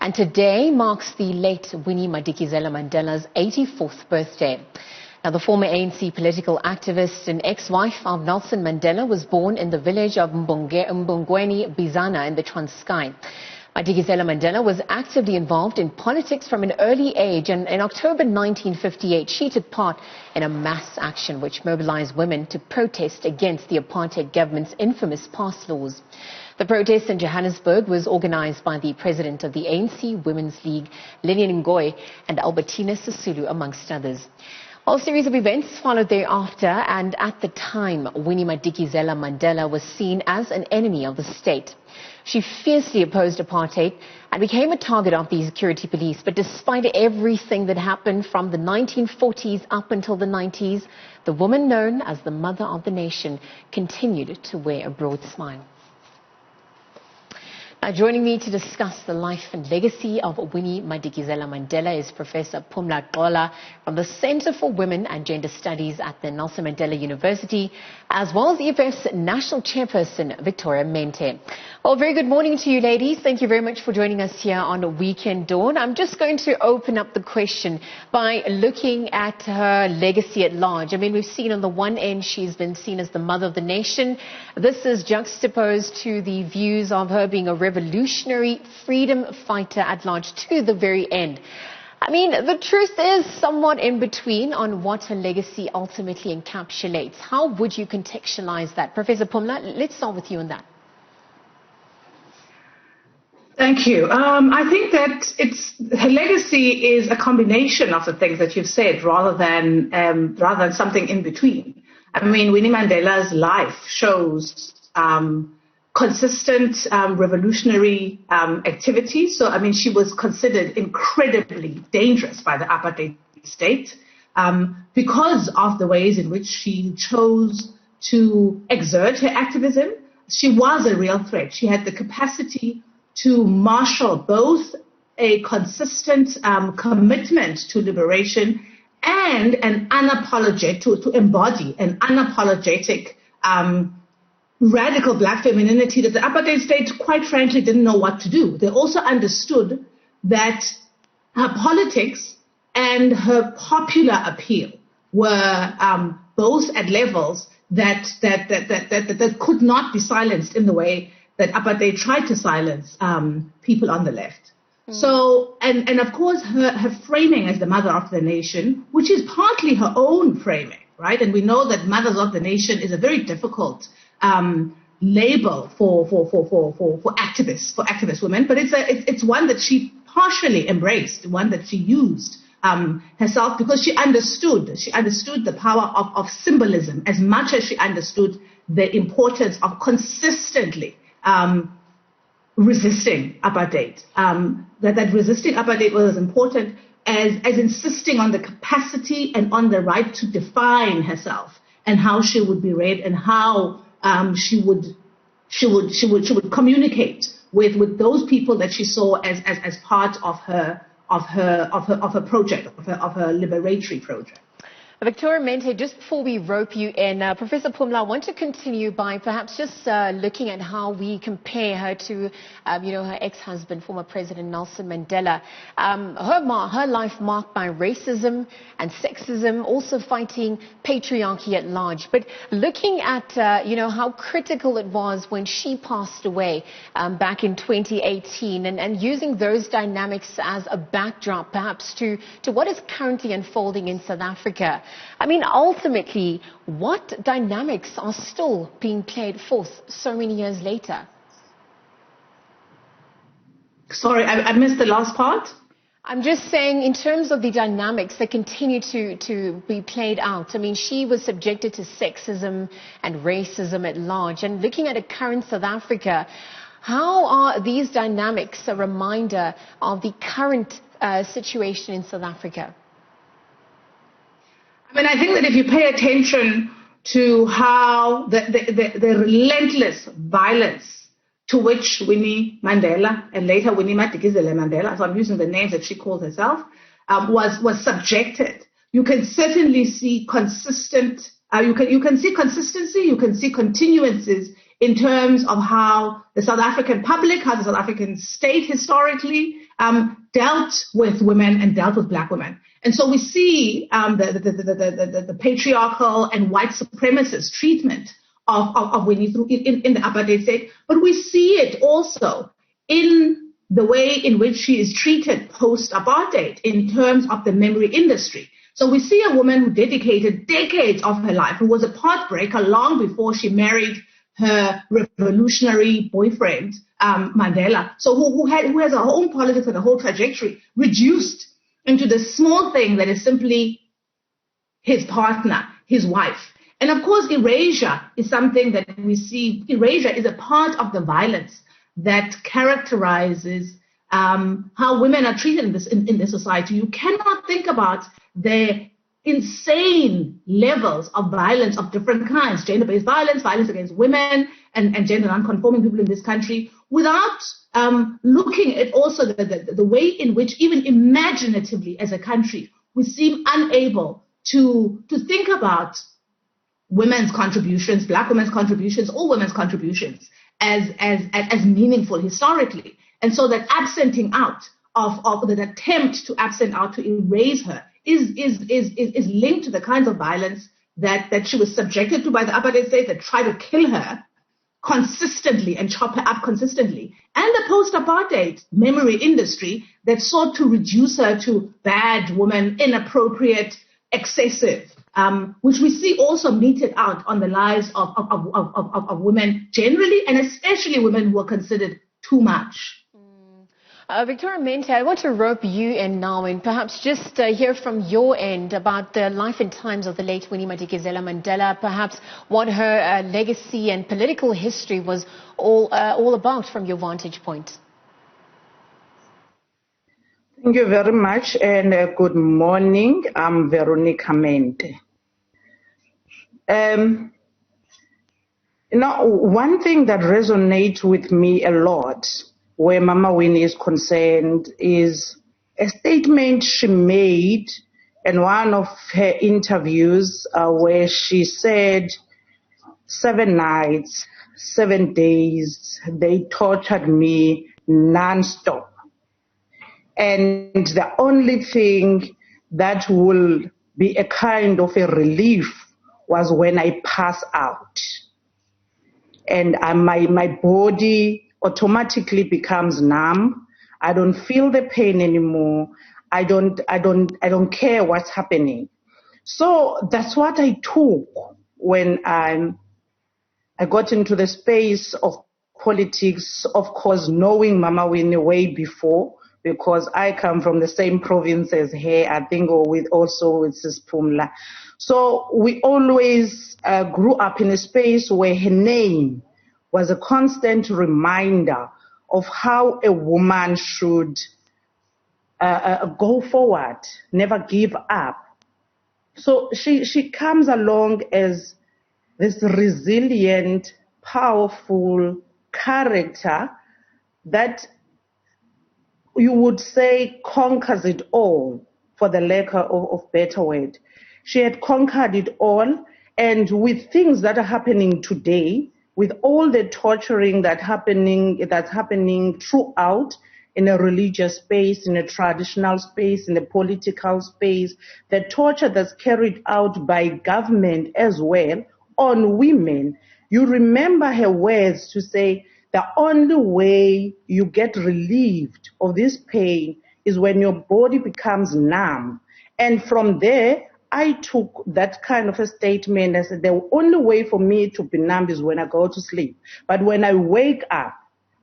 And today marks the late Winnie Madikizela-Mandela's 84th birthday. Now, the former ANC political activist and ex-wife of Nelson Mandela was born in the village of Mbongweni, Bizana in the Transkei. Madikizela-Mandela was actively involved in politics from an early age, and in October 1958 she took part in a mass action which mobilized women to protest against the apartheid government's infamous pass laws. The protest in Johannesburg was organized by the president of the ANC Women's League, Liezle Wilson, and Albertina Sisulu, amongst others. A series of events followed thereafter, and at the time, Winnie Madikizela-Mandela was seen as an enemy of the state. She fiercely opposed apartheid and became a target of the security police. But despite everything that happened from the 1940s up until the 90s, the woman known as the mother of the nation continued to wear a broad smile. Now, joining me to discuss the life and legacy of Winnie Madikizela-Mandela is Professor Pumla Gqola from the Center for Women and Gender Studies at the Nelson Mandela University, as well as EFF's National Chairperson, Veronica Mente. Well, very good morning to you, ladies. Thank you very much for joining us here on Weekend Dawn. I'm just going to open up the question by looking at her legacy at large. I mean, we've seen on the one end she's been seen as the mother of the nation. This is juxtaposed to the views of her being a revolutionary freedom fighter at large to the very end. I mean, the truth is somewhat in between on what her legacy ultimately encapsulates. How would you contextualize that? Professor Pumla, let's start with you on that. Thank you. I think that her legacy is a combination of the things that you've said rather than something in between. I mean, Winnie Mandela's life shows consistent revolutionary activity. So, I mean, she was considered incredibly dangerous by the apartheid state because of the ways in which she chose to exert her activism. She was a real threat. She had the capacity to marshal both a consistent commitment to liberation and an unapologetic, to embody an unapologetic radical black femininity that the apartheid state, quite frankly, didn't know what to do. They also understood that her politics and her popular appeal were both at levels that could not be silenced in the way that apartheid tried to silence people on the left. So, and of course, her framing as the mother of the nation, which is partly her own framing, right? And we know that mothers of the nation is a very difficult label for activist women, but it's one that she partially embraced, one that she used herself because she understood the power of symbolism as much as she understood the importance of consistently resisting apartheid. That resisting apartheid was as important as insisting on the capacity and on the right to define herself and how she would be read and how she would communicate with those people that she saw as part of her project, of her liberatory project. Veronica Mente, just before we rope you in, Professor Pumla, I want to continue by perhaps just looking at how we compare her to, her ex-husband, former President Nelson Mandela. Her life marked by racism and sexism, also fighting patriarchy at large. But looking at, how critical it was when she passed away back in 2018 and using those dynamics as a backdrop perhaps to what is currently unfolding in South Africa. I mean, ultimately, what dynamics are still being played forth so many years later? Sorry, I missed the last part. I'm just saying in terms of the dynamics that continue to be played out. I mean, she was subjected to sexism and racism at large. And looking at a current South Africa, how are these dynamics a reminder of the current situation in South Africa? I mean, I think that if you pay attention to how the relentless violence to which Winnie Mandela and later Winnie Madikizela-Mandela, so I'm using the names that she called herself, was subjected, you can certainly see you can see consistency, you can see continuances in terms of how the South African public, how the South African state historically dealt with women and dealt with black women. And so we see the patriarchal and white supremacist treatment of Winnie in the apartheid state, but we see it also in the way in which she is treated post-apartheid in terms of the memory industry. So we see a woman who dedicated decades of her life, who was a pathbreaker long before she married her revolutionary boyfriend, Mandela. So who has her own politics and a whole trajectory reduced into the small thing that is simply his partner, his wife. And of course, erasure is something that we see. Erasure is a part of the violence that characterizes how women are treated in this society. You cannot think about the insane levels of violence of different kinds, gender-based violence, violence against women and gender non-conforming people in this country, without looking at also the way in which, even imaginatively as a country, we seem unable to think about women's contributions, black women's contributions, all women's contributions as meaningful historically. And so that absenting out of the attempt to absent out, to erase her, is linked to the kinds of violence that she was subjected to by the apartheid state, that tried to kill her consistently and chop her up consistently, and the post-apartheid memory industry that sought to reduce her to bad woman, inappropriate, excessive, which we see also meted out on the lives of women generally, and especially women who are considered too much. Victoria Mente, I want to rope you in now and perhaps just hear from your end about the life and times of the late Winnie Madikizela-Mandela, perhaps what her legacy and political history was all about from your vantage point. Thank you very much, and good morning. I'm Veronica Mente. One thing that resonates with me a lot where Mama Winnie is concerned is a statement she made in one of her interviews where she said, 7 nights, 7 days, they tortured me non-stop. And the only thing that will be a kind of a relief was when I pass out. And my body automatically becomes numb. I don't feel the pain anymore. I don't care what's happening. So that's what I took when I got into the space of politics, of course, knowing Mama Winnie way before, because I come from the same province as her, I think, or also with Sis Poomla. So we always grew up in a space where her name was a constant reminder of how a woman should go forward, never give up. So she comes along as this resilient, powerful character that you would say conquers it all, for the lack of better word. She had conquered it all, and with things that are happening today, with all the torturing that's happening throughout, in a religious space, in a traditional space, in a political space, the torture that's carried out by government as well on women, you remember her words to say, the only way you get relieved of this pain is when your body becomes numb. And from there, I took that kind of a statement. I said, the only way for me to be numb is when I go to sleep. But when I wake up,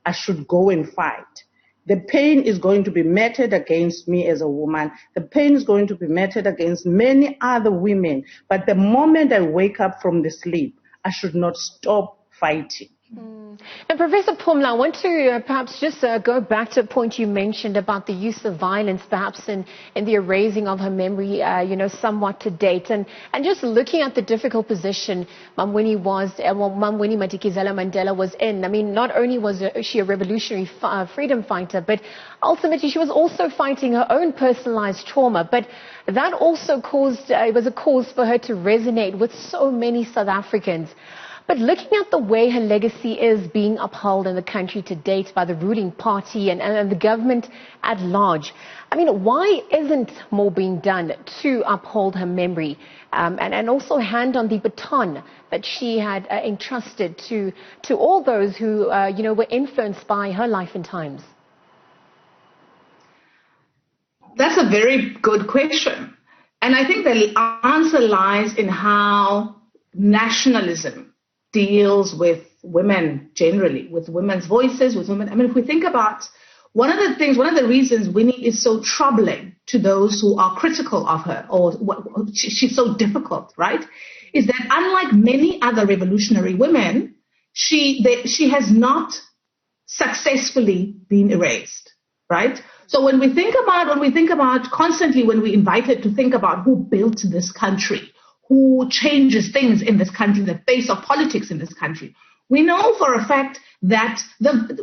I should go and fight. The pain is going to be meted against me as a woman. The pain is going to be meted against many other women. But the moment I wake up from the sleep, I should not stop fighting. Now, Professor Pumla, I want to perhaps just go back to a point you mentioned about the use of violence, perhaps in the erasing of her memory, somewhat to date. And just looking at the difficult position Mum Winnie Madikizela-Mandela was in. I mean, not only was she a revolutionary freedom fighter, but ultimately she was also fighting her own personalized trauma. But that also was a cause for her to resonate with so many South Africans. But looking at the way her legacy is being upheld in the country to date by the ruling party and the government at large, I mean, why isn't more being done to uphold her memory and also hand on the baton that she had entrusted to all those who, were influenced by her life and times? That's a very good question. And I think the answer lies in how nationalism deals with women generally, with women's voices, with women. I mean, if we think about one of the reasons Winnie is so troubling to those who are critical of her, or she's so difficult, right, is that unlike many other revolutionary women, she has not successfully been erased, right? So when we think about constantly, when we invite her to think about who built this country, who changes things in this country, the face of politics in this country, we know for a fact that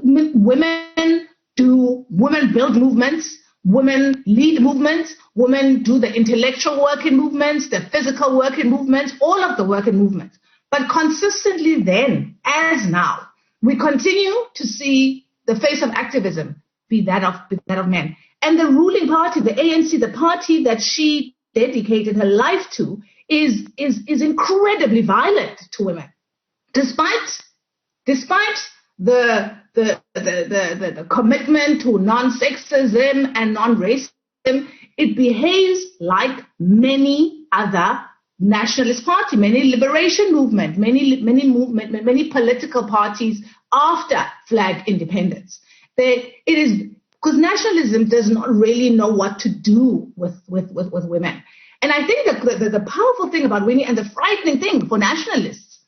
women build movements, women lead movements, women do the intellectual work in movements, the physical work in movements, all of the work in movements. But consistently then, as now, we continue to see the face of activism be that of men. And the ruling party, the ANC, the party that she dedicated her life to, is incredibly violent to women. Despite the commitment to non-sexism and non-racism, it behaves like many other nationalist parties, many liberation movements, many political parties after flag independence. It is because nationalism does not really know what to do with women. And I think that the powerful thing about Winnie, and the frightening thing for nationalists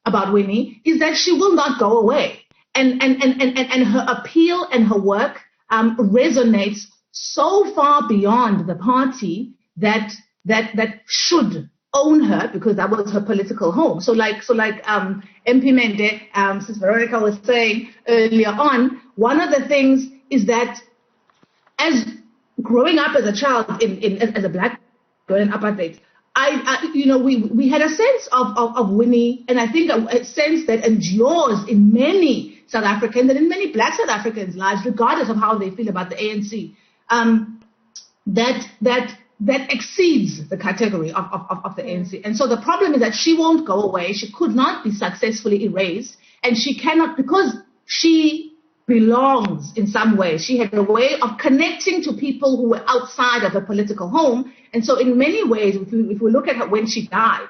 about Winnie, is that she will not go away. And her appeal and her work resonates so far beyond the party that should own her, because that was her political home. So like MP Mente, since Veronica was saying earlier on, one of the things is that as growing up as a child as a black girl in apartheid, we had a sense of Winnie, and I think a sense that endures in many South Africans and in many black South Africans' lives, regardless of how they feel about the ANC, that exceeds the category of the ANC. And so the problem is that she won't go away. She could not be successfully erased, and she cannot, because she belongs in some way. She had a way of connecting to people who were outside of her political home. And so in many ways, if we look at her when she died,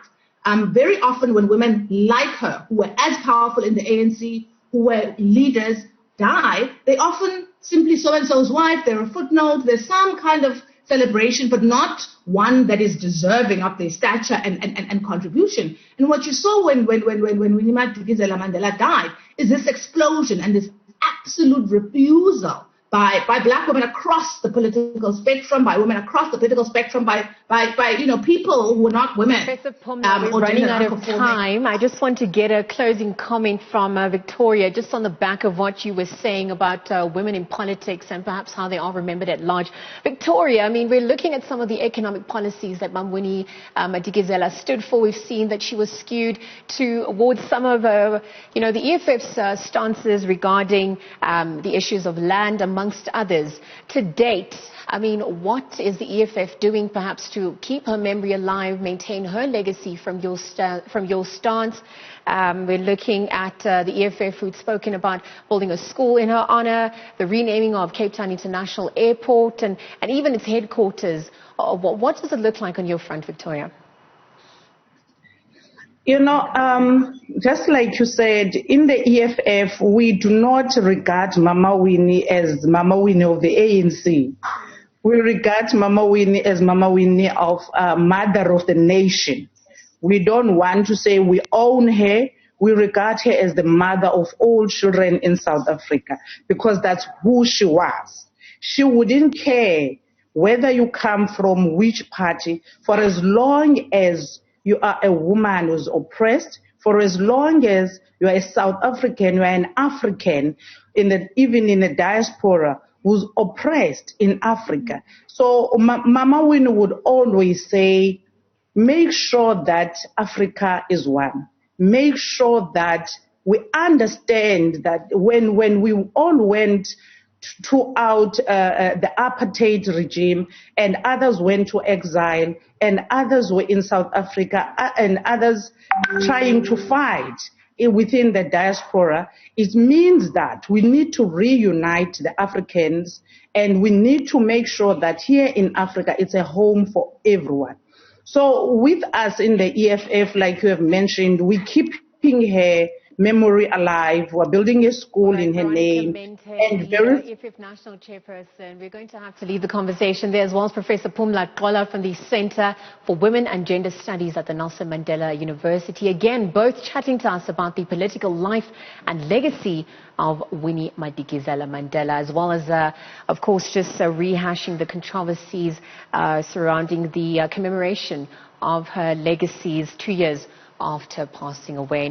very often when women like her, who were as powerful in the ANC, who were leaders, die, they often simply so-and-so's wife, they're a footnote, there's some kind of celebration, but not one that is deserving of their stature and contribution. And what you saw when Winnie Madikizela-Mandela died is this explosion and this absolute refusal by black women across the political spectrum, by women across the political spectrum, by people who are not women. Professor Pumla, we're running out of time. I just want to get a closing comment from Victoria, just on the back of what you were saying about women in politics and perhaps how they are remembered at large. Victoria, I mean, we're looking at some of the economic policies that Winnie Madikizela stood for. We've seen that she was skewed towards some of the EFF's stances regarding the issues of land, amongst others. To date, I mean, what is the EFF doing perhaps to keep her memory alive, maintain her legacy from your stance? We're looking at the EFF who'd spoken about building a school in her honor, the renaming of Cape Town International Airport, and even its headquarters. What does it look like on your front, Victoria? Just like you said, in the EFF, we do not regard Mama Winnie as Mama Winnie of the ANC. We regard Mama Winnie as Mama Winnie of Mother of the Nation. We don't want to say we own her. We regard her as the mother of all children in South Africa, because that's who she was. She wouldn't care whether you come from which party, for as long as you are a woman who's oppressed, for as long as you are a South African, you are an African, even in the diaspora, who's oppressed in Africa. So Mama Winnie would always say, make sure that Africa is one. make sure that we understand that when we all went throughout the apartheid regime, and others went to exile, and others were in South Africa, and others trying to fight within the diaspora, it means that we need to reunite the Africans, and we need to make sure that here in Africa it's a home for everyone. So with us in the EFF, like you have mentioned, we keeping her memory alive. We're building a school in her name. Mente, and the EFF National Chairperson. We're going to have to leave the conversation there, as well as Professor Pumla Gqola from the Center for Women and Gender Studies at the Nelson Mandela University. Again, both chatting to us about the political life and legacy of Winnie Madikizela-Mandela, as well as, of course, just rehashing the controversies surrounding the commemoration of her legacies 2 years after passing away.